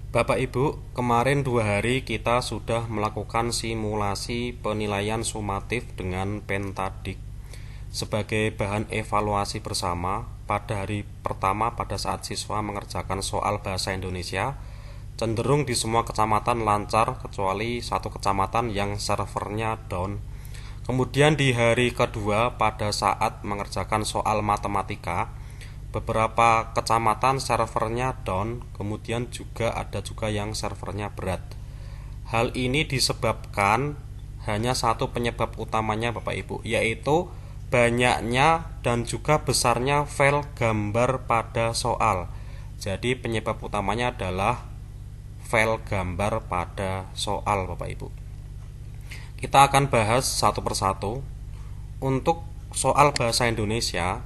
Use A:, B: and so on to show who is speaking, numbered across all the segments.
A: Bapak Ibu, kemarin 2 hari kita sudah melakukan simulasi penilaian sumatif dengan Pentadik sebagai bahan evaluasi bersama pada hari pertama pada saat siswa mengerjakan soal bahasa Indonesia. Cenderung di semua kecamatan lancar kecuali satu kecamatan yang servernya down. Kemudian di hari kedua pada saat mengerjakan soal matematika, beberapa kecamatan servernya down, kemudian juga ada juga yang servernya berat. Hal ini disebabkan hanya satu penyebab utamanya Bapak Ibu, yaitu banyaknya dan juga besarnya file gambar pada soal. Jadi penyebab utamanya adalah file gambar pada soal Bapak Ibu. Kita akan bahas satu persatu. Untuk soal bahasa Indonesia,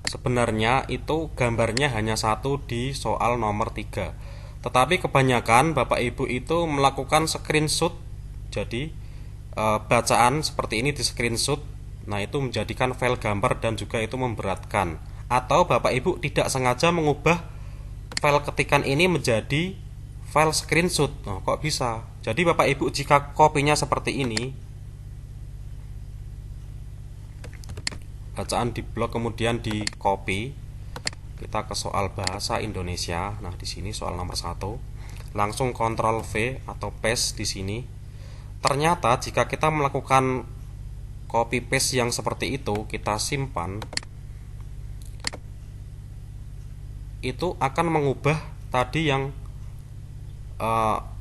A: sebenarnya itu gambarnya hanya satu di soal nomor 3. Tetapi kebanyakan Bapak Ibu itu melakukan screenshot. Jadi bacaan seperti ini di screenshot. Nah, itu menjadikan file gambar dan juga itu memberatkan. Atau Bapak Ibu tidak sengaja mengubah file ketikan ini menjadi file screenshot. Nah, kok bisa? Jadi Bapak Ibu jika kopinya seperti ini, bacaan di blok kemudian di copy, kita ke soal bahasa Indonesia. Nah, di sini soal nomor 1. Langsung Ctrl V atau paste di sini. Ternyata jika kita melakukan copy paste yang seperti itu, kita simpan, itu akan mengubah tadi yang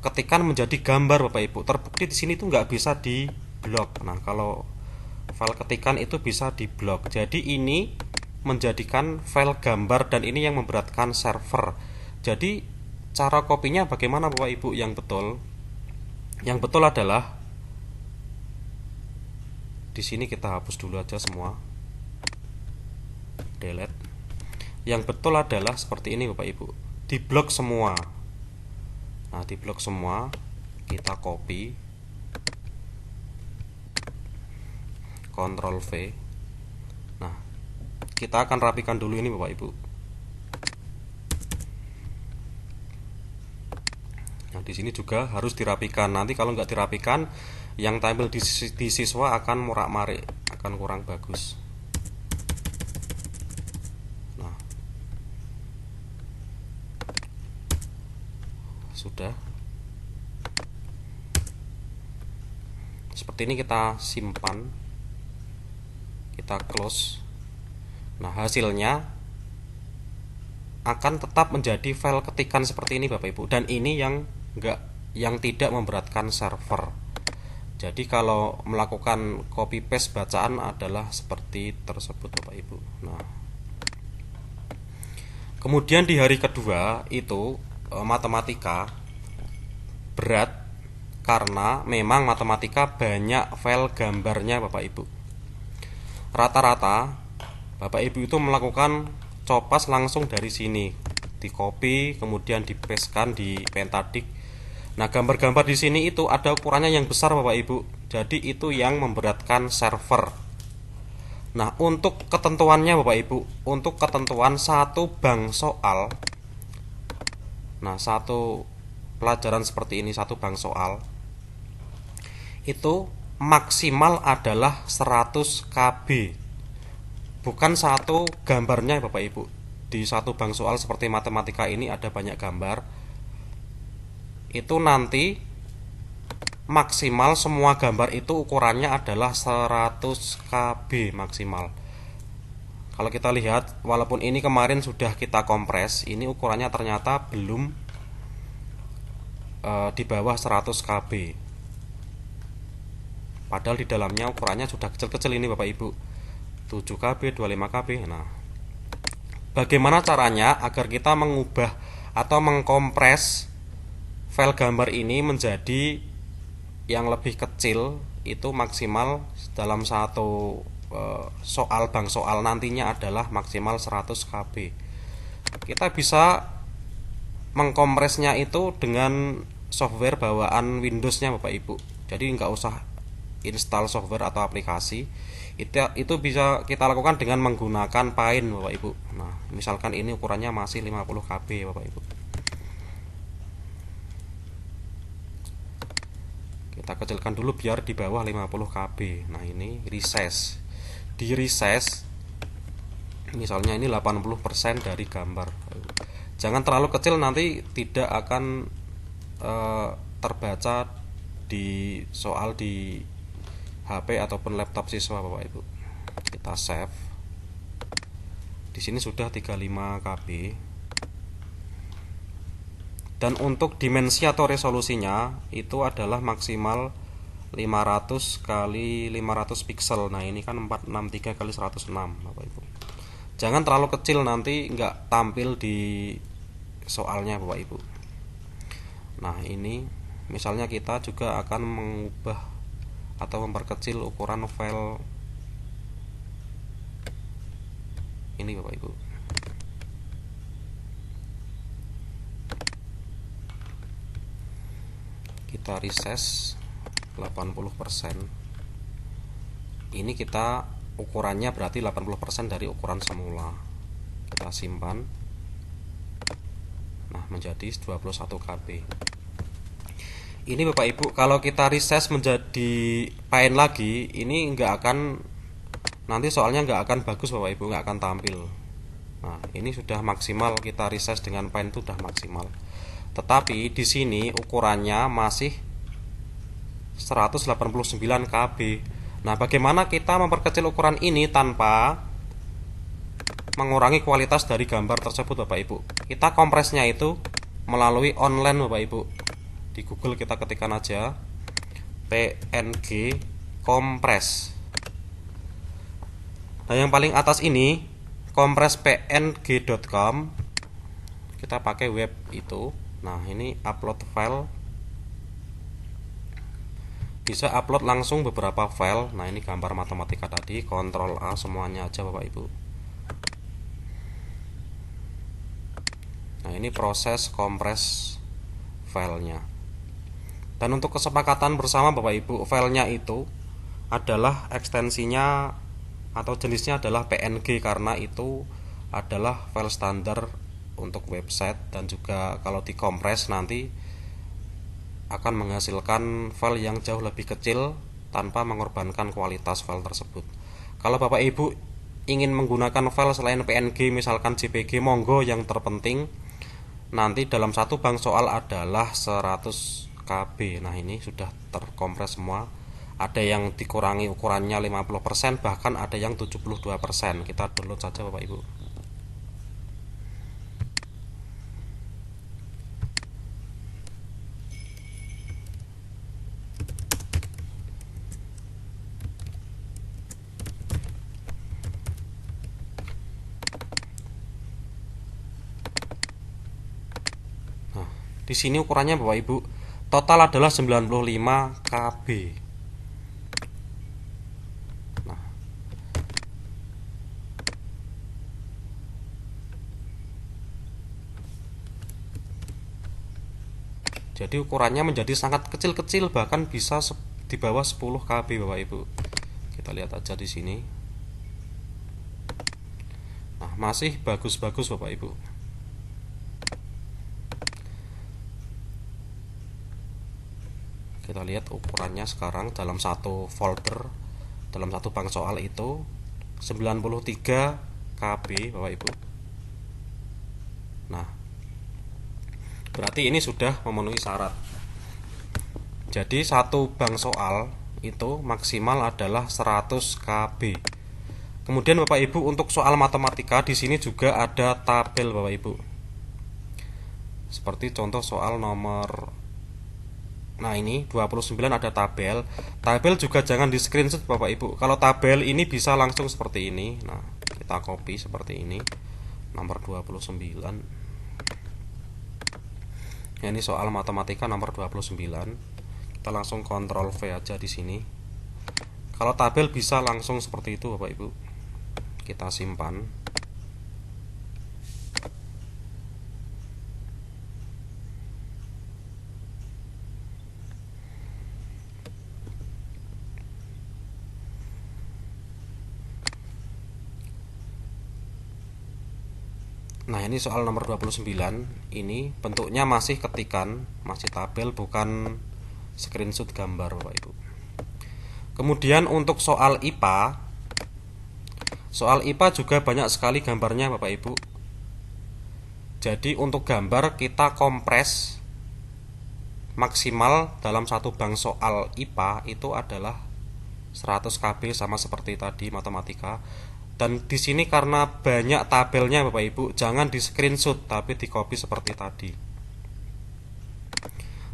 A: ketikan menjadi gambar Bapak Ibu. Terbukti di sini tuh nggak bisa di blok. Nah, kalau file ketikan itu bisa di blok. Jadi ini menjadikan file gambar dan ini yang memberatkan server. Jadi cara kopinya bagaimana Bapak Ibu yang betul? Yang betul adalah di sini kita hapus dulu aja semua. Delete. Yang betul adalah seperti ini Bapak Ibu. Di blok semua. Nah, di blok semua kita copy, Ctrl V. Nah, kita akan rapikan dulu ini Bapak Ibu. Nah, di sini juga harus dirapikan. Nanti kalau nggak dirapikan, yang tampil di siswa akan morak-marik, akan kurang bagus. Nah, sudah. Seperti ini kita simpan, kita close. Nah, hasilnya akan tetap menjadi file ketikan seperti ini Bapak Ibu, dan ini yang tidak memberatkan server. Jadi kalau melakukan copy paste bacaan adalah seperti tersebut Bapak Ibu. Nah, kemudian di hari kedua itu matematika berat karena memang matematika banyak file gambarnya Bapak Ibu. Rata-rata Bapak Ibu itu melakukan copas langsung dari sini, di copy kemudian dipastekan di Pentadik. Nah, gambar-gambar di sini itu ada ukurannya yang besar Bapak Ibu. Jadi itu yang memberatkan server. Nah, untuk ketentuannya Bapak Ibu, untuk ketentuan satu bank soal. Nah, satu pelajaran seperti ini, satu bank soal, itu maksimal adalah 100 KB. Bukan satu gambarnya Bapak Ibu. Di satu bank soal seperti matematika ini ada banyak gambar. Itu nanti maksimal semua gambar itu ukurannya adalah 100 KB maksimal. Kalau kita lihat, walaupun ini kemarin sudah kita kompres, ini ukurannya ternyata belum di bawah 100 KB. Padahal di dalamnya ukurannya sudah kecil-kecil ini Bapak Ibu, 7 KB, 25 KB. Nah, bagaimana caranya agar kita mengubah atau mengkompres file gambar ini menjadi yang lebih kecil, itu maksimal dalam satu soal bank soal nantinya adalah maksimal 100 KB. Kita bisa mengkompresnya itu dengan software bawaan Windows-nya Bapak Ibu. Jadi nggak usah install software atau aplikasi. Itu bisa kita lakukan dengan menggunakan Paint Bapak Ibu. Nah, misalkan ini ukurannya masih 50 KB Bapak Ibu. Kita kecilkan dulu biar di bawah 50 KB. Nah, ini resize. Di resize misalnya ini 80% dari gambar. Jangan terlalu kecil, nanti tidak akan terbaca di soal di HP ataupun laptop siswa Bapak Ibu. Kita save. Di sini sudah 35 KB. Dan untuk dimensi atau resolusinya itu adalah maksimal 500 kali 500 pixel. Nah, ini kan 463 kali 106 Bapak Ibu. Jangan terlalu kecil, nanti nggak tampil di soalnya Bapak Ibu. Nah, ini misalnya kita juga akan mengubah atau memperkecil ukuran file ini Bapak Ibu. Kita resize 80%. Ini kita ukurannya berarti 80% dari ukuran semula. Kita simpan. Nah, menjadi 21 KB. Ini Bapak Ibu, kalau kita resize menjadi paint lagi, ini nggak akan, nanti soalnya nggak akan bagus Bapak Ibu, nggak akan tampil. Nah, ini sudah maksimal, kita resize dengan paint itu sudah maksimal. Tetapi di sini ukurannya masih 189 KB. Nah, bagaimana kita memperkecil ukuran ini tanpa mengurangi kualitas dari gambar tersebut Bapak Ibu? Kita kompresnya itu melalui online Bapak Ibu. Di Google kita ketikkan aja PNG kompres. Nah, yang paling atas ini komprespng.com. Kita pakai web itu. Nah, ini upload file. Bisa upload langsung beberapa file. Nah, ini gambar matematika tadi, Ctrl A semuanya aja Bapak Ibu. Nah, ini proses kompres filenya. Dan untuk kesepakatan bersama Bapak Ibu, filenya itu adalah ekstensinya atau jenisnya adalah PNG, karena itu adalah file standar untuk website, dan juga kalau dikompres nanti akan menghasilkan file yang jauh lebih kecil tanpa mengorbankan kualitas file tersebut. Kalau Bapak Ibu ingin menggunakan file selain PNG, misalkan JPG, monggo. Yang terpenting nanti dalam satu bank soal adalah 100 KB. Nah, ini sudah terkompres semua. Ada yang dikurangi ukurannya 50%, bahkan ada yang 72%. Kita download saja Bapak Ibu. Di sini ukurannya Bapak Ibu total adalah 95 KB. Nah, jadi ukurannya menjadi sangat kecil-kecil, bahkan bisa di bawah 10 KB Bapak Ibu. Kita lihat aja di sini. Nah, masih bagus-bagus Bapak Ibu. Kita lihat ukurannya sekarang dalam satu folder, dalam satu bank soal itu 93 KB Bapak Ibu. Nah, berarti ini sudah memenuhi syarat. Jadi satu bank soal itu maksimal adalah 100 KB. Kemudian Bapak Ibu, untuk soal matematika di sini juga ada tabel Bapak Ibu. Seperti contoh soal nomor, nah ini 29 ada tabel. Tabel juga jangan di screenshot Bapak Ibu. Kalau tabel ini bisa langsung seperti ini. Nah, kita copy seperti ini. Nomor 29. Ya, ini soal matematika nomor 29. Kita langsung Ctrl V aja di sini. Kalau tabel bisa langsung seperti itu Bapak Ibu. Kita simpan. Nah, ini soal nomor 29. Ini bentuknya masih ketikan, masih tabel, bukan screenshot gambar Bapak Ibu. Kemudian untuk soal IPA juga banyak sekali gambarnya Bapak Ibu. Jadi untuk gambar kita kompres maksimal dalam satu bank soal IPA itu adalah 100 KB, sama seperti tadi matematika. Dan di sini karena banyak tabelnya Bapak Ibu, jangan di screenshot tapi di copy seperti tadi.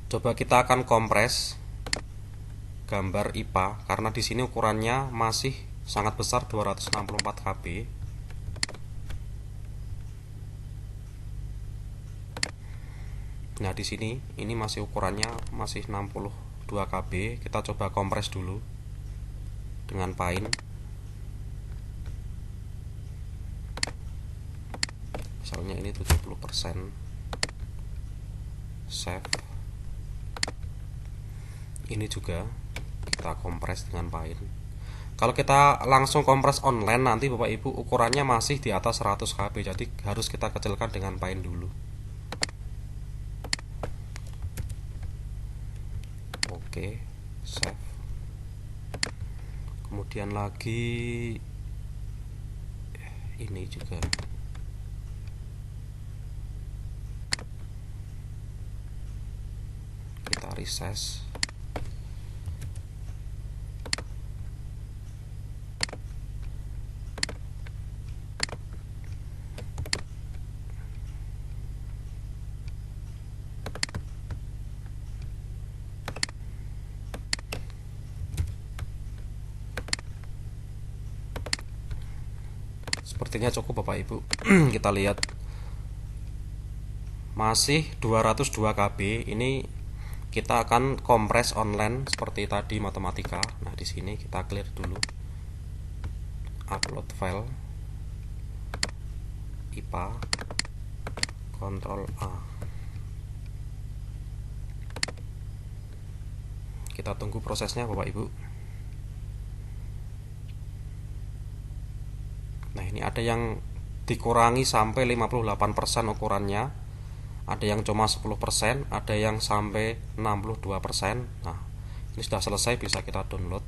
A: Coba kita akan kompres gambar IPA karena di sini ukurannya masih sangat besar, 264 KB. Nah, di sini ini masih ukurannya masih 62 KB. Kita coba kompres dulu dengan Paint. Misalnya ini 70%. Save. Ini juga kita kompres dengan Paint. Kalau kita langsung kompres online nanti Bapak Ibu ukurannya masih di atas 100 KB. Jadi harus kita kecilkan dengan Paint dulu. Oke, save. Kemudian lagi ini juga. Kita resize. Sepertinya cukup Bapak Ibu. Kita lihat masih 202 KB. Ini kita akan kompres online seperti tadi matematika. Nah, di sini kita clear dulu. Upload file IPA, Ctrl A. Kita tunggu prosesnya Bapak Ibu. Nah, ini ada yang dikurangi sampai 58% ukurannya, ada yang cuma 10%, ada yang sampai 62%. Nah, ini sudah selesai, bisa kita download.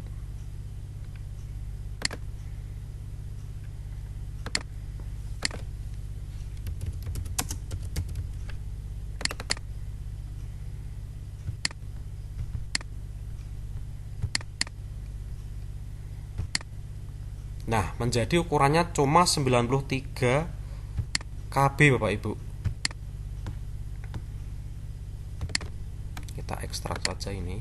A: Nah, menjadi ukurannya cuma 93 KB Bapak Ibu. Kita ekstrak saja ini.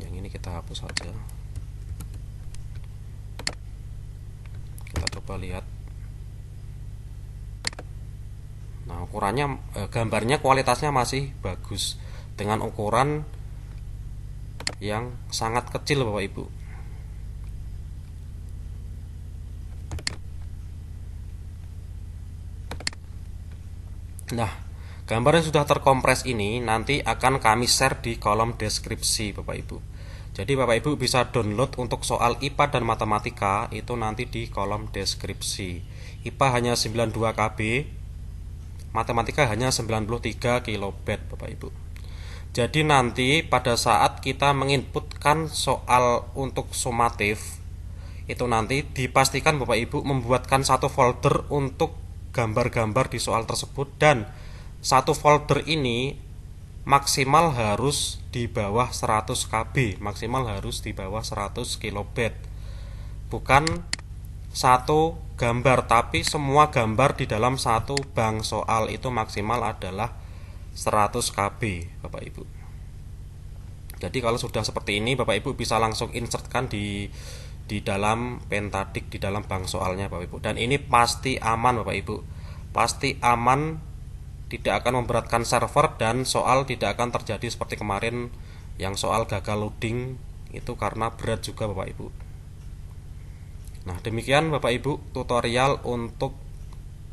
A: Yang ini kita hapus saja. Kita coba lihat. Nah, ukurannya gambarnya kualitasnya masih bagus dengan ukuran yang sangat kecil Bapak Ibu. Nah, gambar yang sudah terkompres ini nanti akan kami share di kolom deskripsi Bapak Ibu. Jadi Bapak Ibu bisa download untuk soal IPA dan matematika itu nanti di kolom deskripsi. IPA hanya 92 KB, matematika hanya 93 kilobit Bapak Ibu. Jadi nanti pada saat kita menginputkan soal untuk sumatif, itu nanti dipastikan Bapak Ibu membuatkan satu folder untuk gambar-gambar di soal tersebut, dan satu folder ini maksimal harus di bawah 100 KB, maksimal harus di bawah 100 kilobit. Bukan satu gambar, tapi semua gambar di dalam satu bank soal itu maksimal adalah 100 KB Bapak Ibu. Jadi kalau sudah seperti ini Bapak Ibu bisa langsung insertkan di dalam Pentadik, di dalam bank soalnya Bapak Ibu. Dan ini pasti aman Bapak Ibu, pasti aman, tidak akan memberatkan server, dan soal tidak akan terjadi seperti kemarin yang soal gagal loading itu karena berat juga Bapak Ibu. Nah, demikian Bapak Ibu tutorial untuk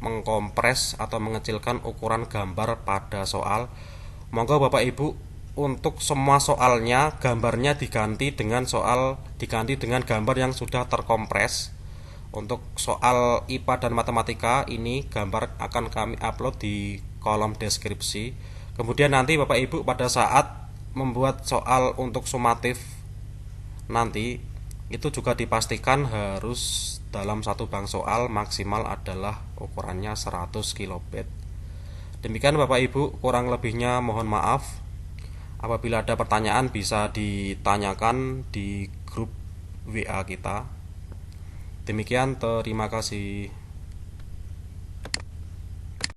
A: mengkompres atau mengecilkan ukuran gambar pada soal. Monggo Bapak Ibu untuk semua soalnya gambarnya diganti dengan gambar yang sudah terkompres. Untuk soal IPA dan matematika ini gambar akan kami upload di kolom deskripsi. Kemudian nanti Bapak Ibu pada saat membuat soal untuk sumatif nanti itu juga dipastikan harus dalam satu bank soal maksimal adalah ukurannya 100 kilobit. Demikian Bapak Ibu, kurang lebihnya mohon maaf. Apabila ada pertanyaan bisa ditanyakan di grup WA kita. Demikian, terima kasih.